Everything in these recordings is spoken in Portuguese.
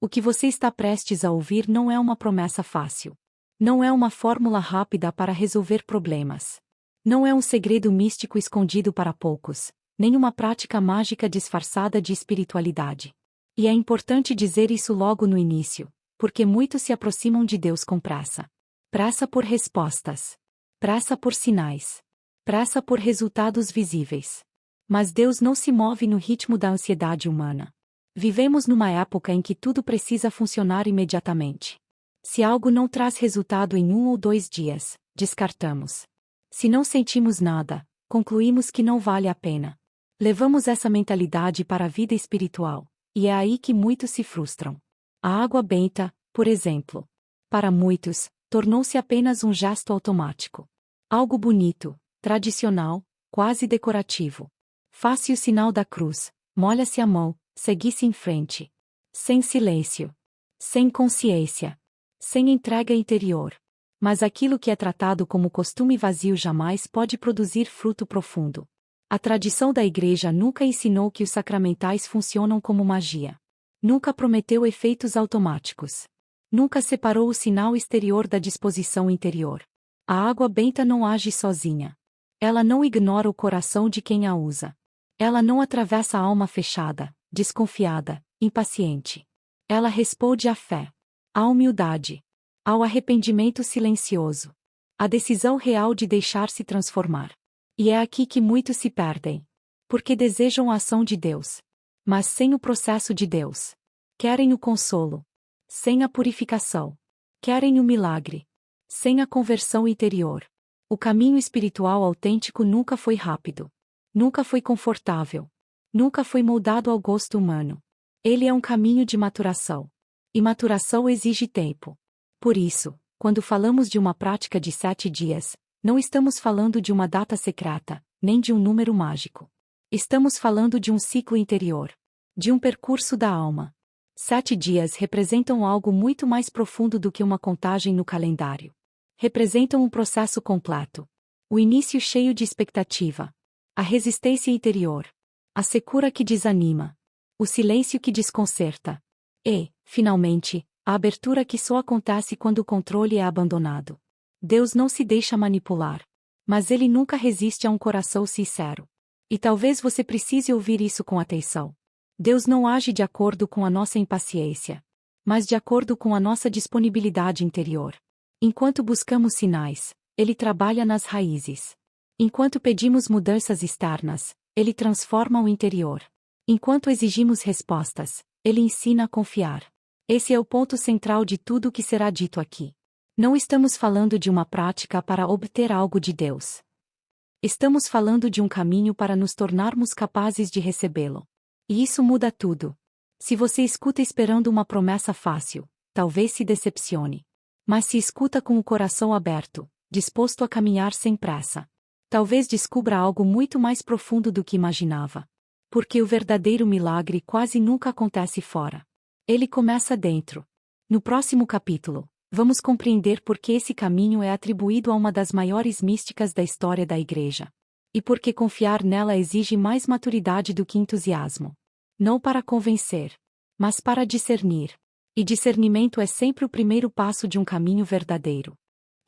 O que você está prestes a ouvir não é uma promessa fácil. Não é uma fórmula rápida para resolver problemas. Não é um segredo místico escondido para poucos, nem uma prática mágica disfarçada de espiritualidade. E é importante dizer isso logo no início, porque muitos se aproximam de Deus com pressa. Pressa por respostas. Pressa por sinais. Pressa por resultados visíveis. Mas Deus não se move no ritmo da ansiedade humana. Vivemos numa época em que tudo precisa funcionar imediatamente. Se algo não traz resultado em 1 ou 2 dias, descartamos. Se não sentimos nada, concluímos que não vale a pena. Levamos essa mentalidade para a vida espiritual, e é aí que muitos se frustram. A água benta, por exemplo. Para muitos, tornou-se apenas um gesto automático. Algo bonito, tradicional, quase decorativo. Faça o sinal da cruz, molha-se a mão, segue-se em frente. Sem silêncio. Sem consciência. Sem entrega interior. Mas aquilo que é tratado como costume vazio jamais pode produzir fruto profundo. A tradição da Igreja nunca ensinou que os sacramentais funcionam como magia. Nunca prometeu efeitos automáticos. Nunca separou o sinal exterior da disposição interior. A água benta não age sozinha. Ela não ignora o coração de quem a usa. Ela não atravessa a alma fechada, desconfiada, impaciente. Ela responde à fé, à humildade, ao arrependimento silencioso, à decisão real de deixar-se transformar. E é aqui que muitos se perdem. Porque desejam a ação de Deus, mas sem o processo de Deus. Querem o consolo, sem a purificação. Querem o milagre, sem a conversão interior. O caminho espiritual autêntico nunca foi rápido. Nunca foi confortável. Nunca foi moldado ao gosto humano. Ele é um caminho de maturação. E maturação exige tempo. Por isso, quando falamos de uma prática de 7 dias, não estamos falando de uma data secreta, nem de um número mágico. Estamos falando de um ciclo interior. De um percurso da alma. 7 dias representam algo muito mais profundo do que uma contagem no calendário. Representam um processo completo. O início cheio de expectativa. A resistência interior. A secura que desanima. O silêncio que desconcerta. E, finalmente, a abertura que só acontece quando o controle é abandonado. Deus não se deixa manipular. Mas Ele nunca resiste a um coração sincero. E talvez você precise ouvir isso com atenção. Deus não age de acordo com a nossa impaciência, mas de acordo com a nossa disponibilidade interior. Enquanto buscamos sinais, Ele trabalha nas raízes. Enquanto pedimos mudanças externas, Ele transforma o interior. Enquanto exigimos respostas, Ele ensina a confiar. Esse é o ponto central de tudo o que será dito aqui. Não estamos falando de uma prática para obter algo de Deus. Estamos falando de um caminho para nos tornarmos capazes de recebê-lo. E isso muda tudo. Se você escuta esperando uma promessa fácil, talvez se decepcione. Mas se escuta com o coração aberto, disposto a caminhar sem pressa, talvez descubra algo muito mais profundo do que imaginava. Porque o verdadeiro milagre quase nunca acontece fora. Ele começa dentro. No próximo capítulo, vamos compreender por que esse caminho é atribuído a uma das maiores místicas da história da Igreja. E por que confiar nela exige mais maturidade do que entusiasmo. Não para convencer, mas para discernir. E discernimento é sempre o primeiro passo de um caminho verdadeiro.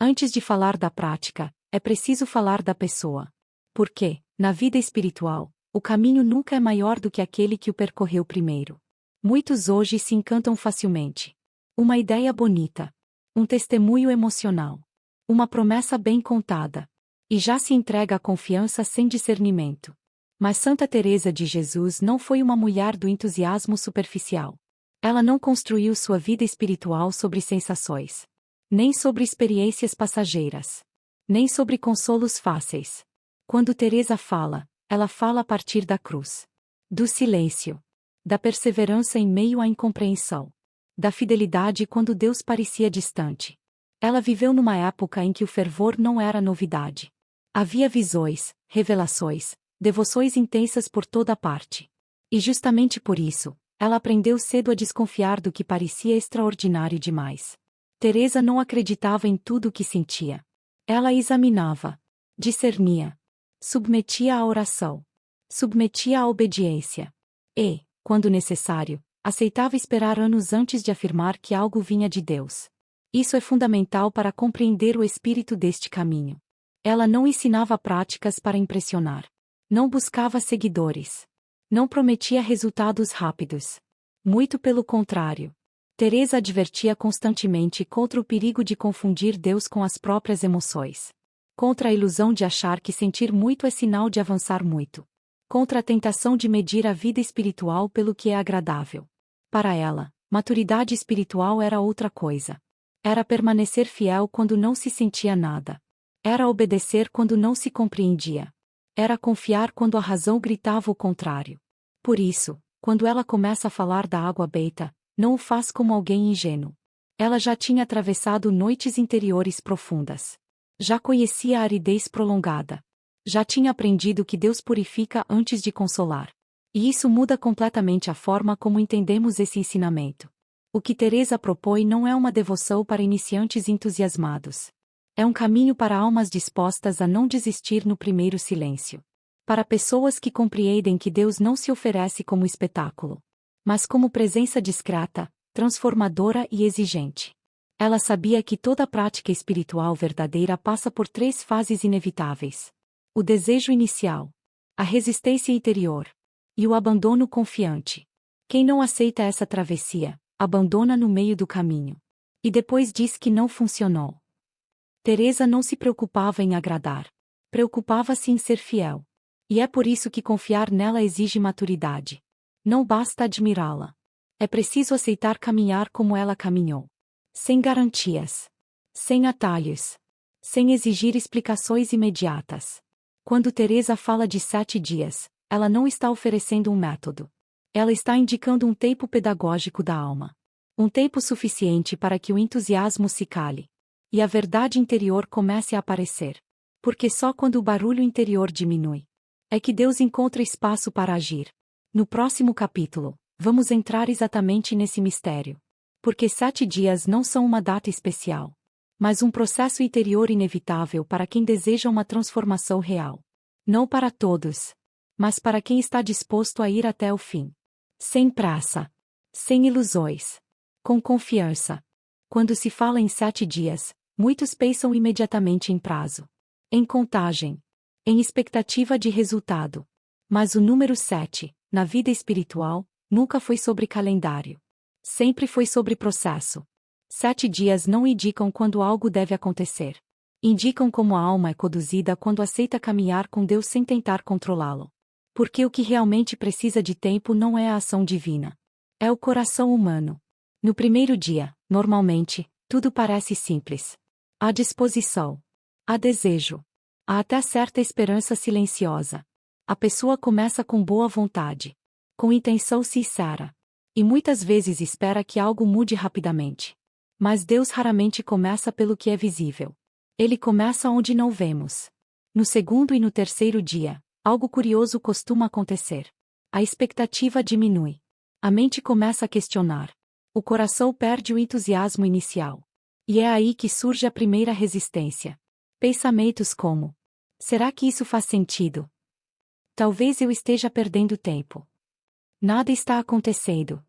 Antes de falar da prática, é preciso falar da pessoa. Porque, na vida espiritual, o caminho nunca é maior do que aquele que o percorreu primeiro. Muitos hoje se encantam facilmente. Uma ideia bonita. Um testemunho emocional. Uma promessa bem contada. E já se entrega à confiança sem discernimento. Mas Santa Teresa de Jesus não foi uma mulher do entusiasmo superficial. Ela não construiu sua vida espiritual sobre sensações. Nem sobre experiências passageiras. Nem sobre consolos fáceis. Quando Teresa fala, ela fala a partir da cruz. Do silêncio. Da perseverança em meio à incompreensão. Da fidelidade quando Deus parecia distante. Ela viveu numa época em que o fervor não era novidade. Havia visões, revelações, devoções intensas por toda parte. E justamente por isso, ela aprendeu cedo a desconfiar do que parecia extraordinário demais. Teresa não acreditava em tudo o que sentia. Ela examinava, discernia, submetia à oração, submetia à obediência. E, quando necessário, Aceitava esperar anos antes de afirmar que algo vinha de Deus. Isso é fundamental para compreender o espírito deste caminho. Ela não ensinava práticas para impressionar. Não buscava seguidores. Não prometia resultados rápidos. Muito pelo contrário. Teresa advertia constantemente contra o perigo de confundir Deus com as próprias emoções. Contra a ilusão de achar que sentir muito é sinal de avançar muito. Contra a tentação de medir a vida espiritual pelo que é agradável. Para ela, maturidade espiritual era outra coisa. Era permanecer fiel quando não se sentia nada. Era obedecer quando não se compreendia. Era confiar quando a razão gritava o contrário. Por isso, quando ela começa a falar da água benta, não o faz como alguém ingênuo. Ela já tinha atravessado noites interiores profundas. Já conhecia a aridez prolongada. Já tinha aprendido que Deus purifica antes de consolar. E isso muda completamente a forma como entendemos esse ensinamento. O que Teresa propõe não é uma devoção para iniciantes entusiasmados. É um caminho para almas dispostas a não desistir no primeiro silêncio. Para pessoas que compreendem que Deus não se oferece como espetáculo, mas como presença discreta, transformadora e exigente. Ela sabia que toda prática espiritual verdadeira passa por 3 fases inevitáveis: o desejo inicial, a resistência interior e o abandono confiante. Quem não aceita essa travessia, abandona no meio do caminho. E depois diz que não funcionou. Teresa não se preocupava em agradar. Preocupava-se em ser fiel. E é por isso que confiar nela exige maturidade. Não basta admirá-la. É preciso aceitar caminhar como ela caminhou. Sem garantias. Sem atalhos. Sem exigir explicações imediatas. Quando Teresa fala de 7 dias, ela não está oferecendo um método. Ela está indicando um tempo pedagógico da alma. Um tempo suficiente para que o entusiasmo se cale. E a verdade interior comece a aparecer. Porque só quando o barulho interior diminui, é que Deus encontra espaço para agir. No próximo capítulo, vamos entrar exatamente nesse mistério. Porque 7 dias não são uma data especial, mas um processo interior inevitável para quem deseja uma transformação real. Não para todos, mas para quem está disposto a ir até o fim. Sem pressa. Sem ilusões. Com confiança. Quando se fala em 7 dias, muitos pensam imediatamente em prazo. Em contagem. Em expectativa de resultado. Mas o número 7, na vida espiritual, nunca foi sobre calendário. Sempre foi sobre processo. 7 dias não indicam quando algo deve acontecer. Indicam como a alma é conduzida quando aceita caminhar com Deus sem tentar controlá-lo. Porque o que realmente precisa de tempo não é a ação divina. É o coração humano. No primeiro dia, normalmente, tudo parece simples. Há disposição. Há desejo. Há até certa esperança silenciosa. A pessoa começa com boa vontade. Com intenção sincera. E muitas vezes espera que algo mude rapidamente. Mas Deus raramente começa pelo que é visível. Ele começa onde não vemos. No segundo e no terceiro dia, algo curioso costuma acontecer. A expectativa diminui. A mente começa a questionar. O coração perde o entusiasmo inicial. E é aí que surge a primeira resistência. Pensamentos como: será que isso faz sentido? Talvez eu esteja perdendo tempo. Nada está acontecendo.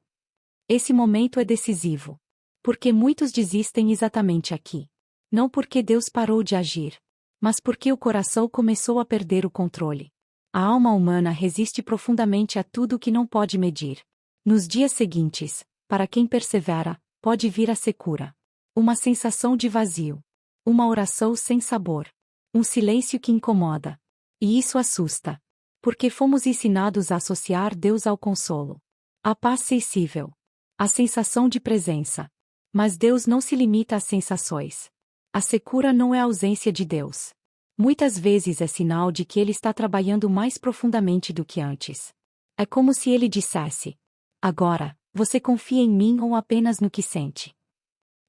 Esse momento é decisivo. Porque muitos desistem exatamente aqui. Não porque Deus parou de agir, mas porque o coração começou a perder o controle. A alma humana resiste profundamente a tudo que não pode medir. Nos dias seguintes, para quem persevera, pode vir a secura. Uma sensação de vazio. Uma oração sem sabor. Um silêncio que incomoda. E isso assusta. Porque fomos ensinados a associar Deus ao consolo. A paz sensível. A sensação de presença. Mas Deus não se limita às sensações. A secura não é a ausência de Deus. Muitas vezes é sinal de que Ele está trabalhando mais profundamente do que antes. É como se Ele dissesse: agora, você confia em mim ou apenas no que sente?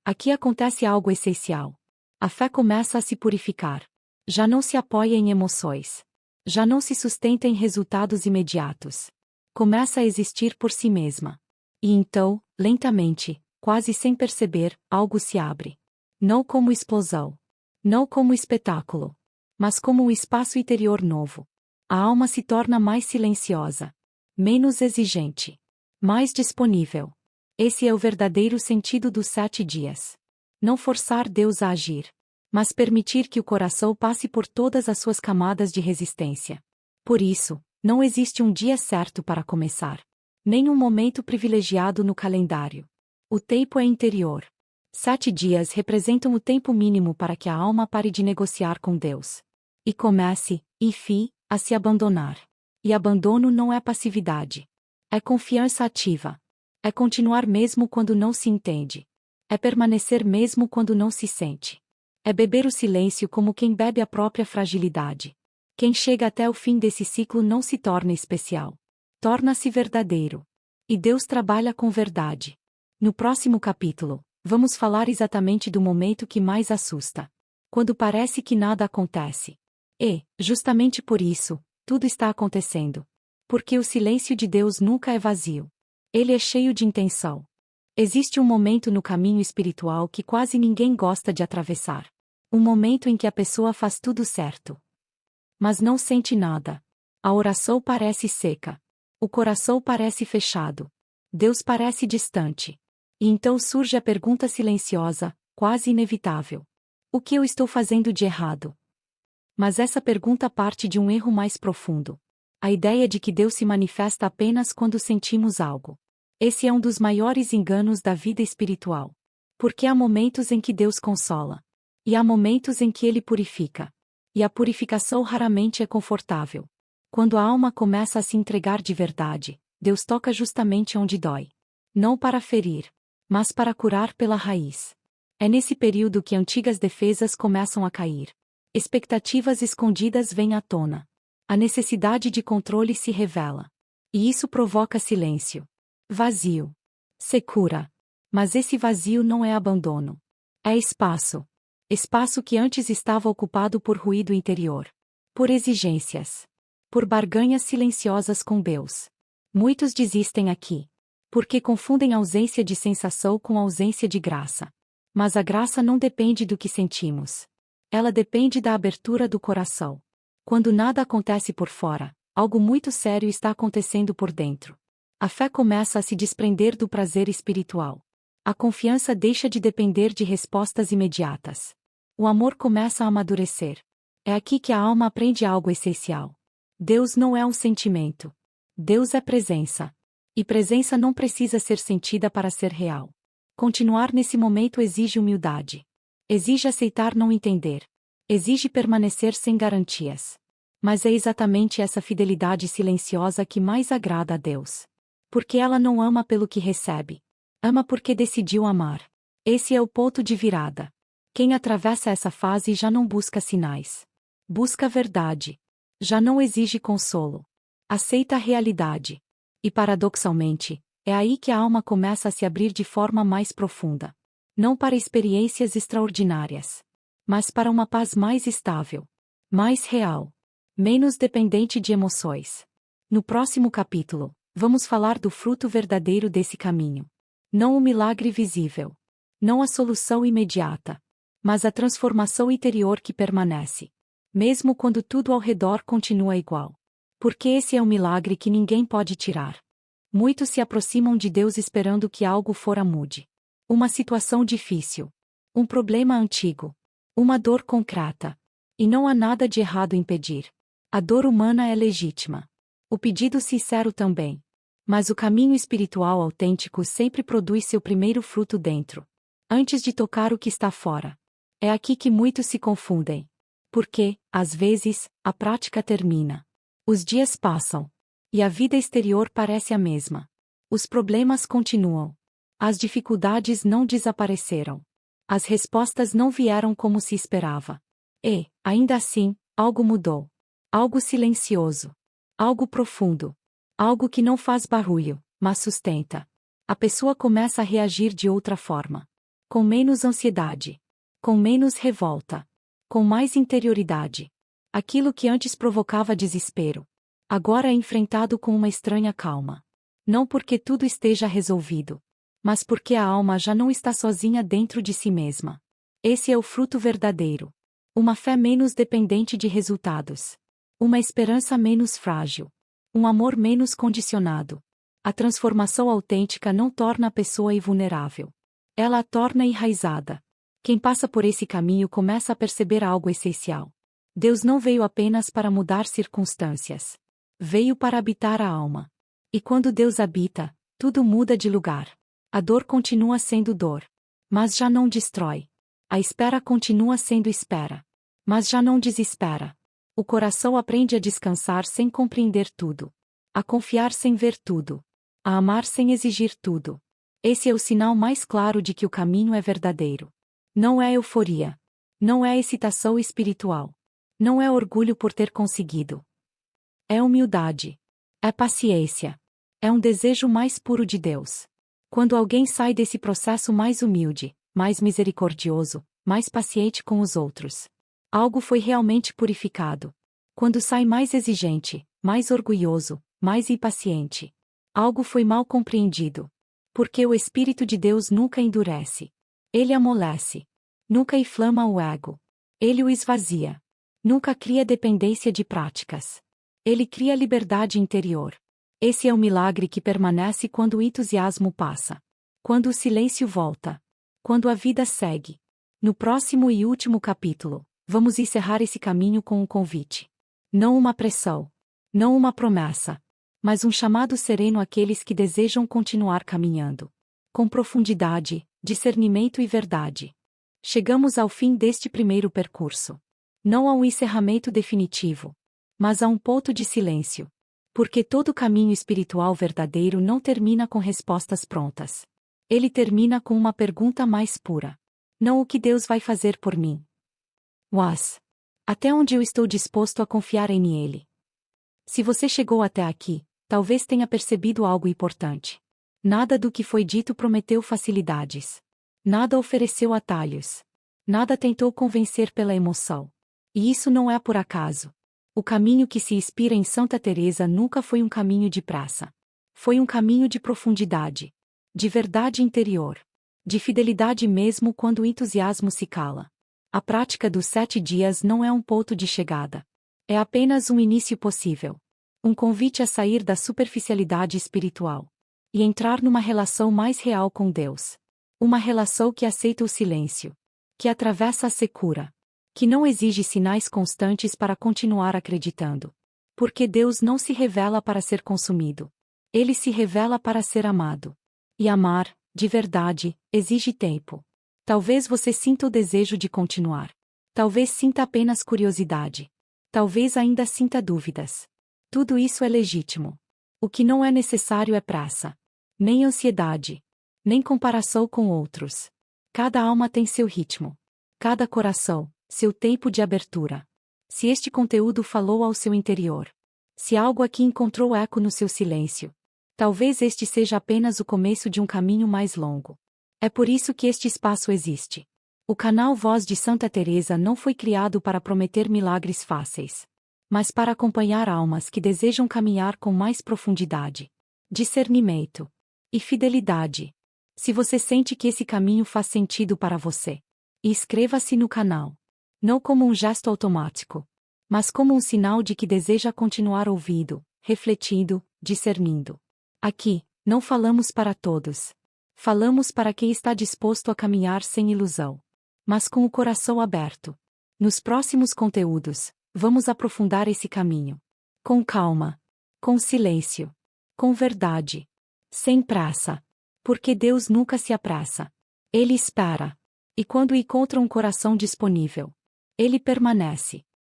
Aqui acontece algo essencial. A fé começa a se purificar. Já não se apoia em emoções. Já não se sustenta em resultados imediatos. Começa a existir por si mesma. E então, lentamente, quase sem perceber, algo se abre. Não como explosão. Não como espetáculo. Mas como um espaço interior novo. A alma se torna mais silenciosa. Menos exigente. mais disponível. Esse é o verdadeiro sentido dos 7 dias. Não forçar Deus a agir, mas permitir que o coração passe por todas as suas camadas de resistência. Por isso, não existe um dia certo para começar. Nem um momento privilegiado no calendário. O tempo é interior. 7 dias representam o tempo mínimo para que a alma pare de negociar com Deus. E comece, a se abandonar. E abandono não é passividade. É confiança ativa. É continuar mesmo quando não se entende. É permanecer mesmo quando não se sente. É beber o silêncio como quem bebe a própria fragilidade. Quem chega até o fim desse ciclo não se torna especial. Torna-se verdadeiro. E Deus trabalha com verdade. No próximo capítulo, vamos falar exatamente do momento que mais assusta. Quando parece que nada acontece. E, justamente por isso, tudo está acontecendo. Porque o silêncio de Deus nunca é vazio. Ele é cheio de intenção. Existe um momento no caminho espiritual que quase ninguém gosta de atravessar. Um momento em que a pessoa faz tudo certo. Mas não sente nada. A oração parece seca. O coração parece fechado. Deus parece distante. E então surge a pergunta silenciosa, quase inevitável. O que eu estou fazendo de errado? Mas essa pergunta parte de um erro mais profundo. A ideia de que Deus se manifesta apenas quando sentimos algo. Esse é um dos maiores enganos da vida espiritual. Porque há momentos em que Deus consola. E há momentos em que Ele purifica. E a purificação raramente é confortável. Quando a alma começa a se entregar de verdade, Deus toca justamente onde dói. Não para ferir, mas para curar pela raiz. É nesse período que antigas defesas começam a cair. Expectativas escondidas vêm à tona. A necessidade de controle se revela. E isso provoca silêncio. Vazio. Secura. Mas esse vazio não é abandono. É espaço. Espaço que antes estava ocupado por ruído interior. Por exigências. Por barganhas silenciosas com Deus. Muitos desistem aqui. Porque confundem ausência de sensação com ausência de graça. Mas a graça não depende do que sentimos. Ela depende da abertura do coração. Quando nada acontece por fora, algo muito sério está acontecendo por dentro. A fé começa a se desprender do prazer espiritual. A confiança deixa de depender de respostas imediatas. O amor começa a amadurecer. É aqui que a alma aprende algo essencial. Deus não é um sentimento. Deus é presença. E presença não precisa ser sentida para ser real. Continuar nesse momento exige humildade. Exige aceitar não entender. Exige permanecer sem garantias. Mas é exatamente essa fidelidade silenciosa que mais agrada a Deus. Porque ela não ama pelo que recebe. Ama porque decidiu amar. Esse é o ponto de virada. Quem atravessa essa fase já não busca sinais. Busca a verdade. Já não exige consolo. Aceita a realidade. E paradoxalmente, é aí que a alma começa a se abrir de forma mais profunda. Não para experiências extraordinárias. Mas para uma paz mais estável. Mais real. Menos dependente de emoções. No próximo capítulo, vamos falar do fruto verdadeiro desse caminho. Não o milagre visível. Não a solução imediata. Mas a transformação interior que permanece. Mesmo quando tudo ao redor continua igual. Porque esse é um milagre que ninguém pode tirar. Muitos se aproximam de Deus esperando que algo fora mude. Uma situação difícil. Um problema antigo. Uma dor concreta. E não há nada de errado em pedir. A dor humana é legítima. O pedido sincero também. Mas o caminho espiritual autêntico sempre produz seu primeiro fruto dentro. Antes de tocar o que está fora. É aqui que muitos se confundem. Porque, às vezes, a prática termina. Os dias passam. E a vida exterior parece a mesma. Os problemas continuam. As dificuldades não desapareceram. As respostas não vieram como se esperava. E, ainda assim, algo mudou. Algo silencioso. Algo profundo. Algo que não faz barulho, mas sustenta. A pessoa começa a reagir de outra forma. Com menos ansiedade. Com menos revolta. Com mais interioridade. Aquilo que antes provocava desespero. Agora é enfrentado com uma estranha calma. Não porque tudo esteja resolvido. Mas porque a alma já não está sozinha dentro de si mesma. Esse é o fruto verdadeiro. Uma fé menos dependente de resultados. Uma esperança menos frágil. Um amor menos condicionado. A transformação autêntica não torna a pessoa invulnerável. Ela a torna enraizada. Quem passa por esse caminho começa a perceber algo essencial. Deus não veio apenas para mudar circunstâncias. Veio para habitar a alma. E quando Deus habita, tudo muda de lugar. A dor continua sendo dor, mas já não destrói. A espera continua sendo espera, mas já não desespera. O coração aprende a descansar sem compreender tudo. A confiar sem ver tudo. A amar sem exigir tudo. Esse é o sinal mais claro de que o caminho é verdadeiro. Não é euforia. Não é excitação espiritual. Não é orgulho por ter conseguido. É humildade. É paciência. É um desejo mais puro de Deus. Quando alguém sai desse processo mais humilde, mais misericordioso, mais paciente com os outros, algo foi realmente purificado. Quando sai mais exigente, mais orgulhoso, mais impaciente, algo foi mal compreendido. Porque o Espírito de Deus nunca endurece. Ele amolece. Nunca inflama o ego. Ele o esvazia. Nunca cria dependência de práticas. Ele cria liberdade interior. Esse é o milagre que permanece quando o entusiasmo passa. Quando o silêncio volta. Quando a vida segue. No próximo e último capítulo, vamos encerrar esse caminho com um convite. Não uma pressão. Não uma promessa. Mas um chamado sereno àqueles que desejam continuar caminhando. Com profundidade, discernimento e verdade. Chegamos ao fim deste primeiro percurso. Não a um encerramento definitivo, mas a um ponto de silêncio. Porque todo caminho espiritual verdadeiro não termina com respostas prontas. Ele termina com uma pergunta mais pura. Não o que Deus vai fazer por mim. Mas, até onde eu estou disposto a confiar em Ele? Se você chegou até aqui, talvez tenha percebido algo importante. Nada do que foi dito prometeu facilidades. Nada ofereceu atalhos. Nada tentou convencer pela emoção. E isso não é por acaso. O caminho que se inspira em Santa Teresa nunca foi um caminho de pressa. Foi um caminho de profundidade. De verdade interior. De fidelidade mesmo quando o entusiasmo se cala. A prática dos 7 dias não é um ponto de chegada. É apenas um início possível. Um convite a sair da superficialidade espiritual. E entrar numa relação mais real com Deus. Uma relação que aceita o silêncio. Que atravessa a secura. Que não exige sinais constantes para continuar acreditando. Porque Deus não se revela para ser consumido. Ele se revela para ser amado. E amar, de verdade, exige tempo. Talvez você sinta o desejo de continuar. Talvez sinta apenas curiosidade. Talvez ainda sinta dúvidas. Tudo isso é legítimo. O que não é necessário é pressa. Nem ansiedade. Nem comparação com outros. Cada alma tem seu ritmo. Cada coração, seu tempo de abertura. Se este conteúdo falou ao seu interior. Se algo aqui encontrou eco no seu silêncio. Talvez este seja apenas o começo de um caminho mais longo. É por isso que este espaço existe. O canal Voz de Santa Teresa não foi criado para prometer milagres fáceis, mas para acompanhar almas que desejam caminhar com mais profundidade, discernimento e fidelidade. Se você sente que esse caminho faz sentido para você, inscreva-se no canal. Não como um gesto automático, mas como um sinal de que deseja continuar ouvindo, refletindo, discernindo. Aqui, não falamos para todos. Falamos para quem está disposto a caminhar sem ilusão, mas com o coração aberto. Nos próximos conteúdos, vamos aprofundar esse caminho. Com calma. Com silêncio. Com verdade. Sem pressa. Porque Deus nunca se apressa. Ele espera. E quando encontra um coração disponível, Ele permanece.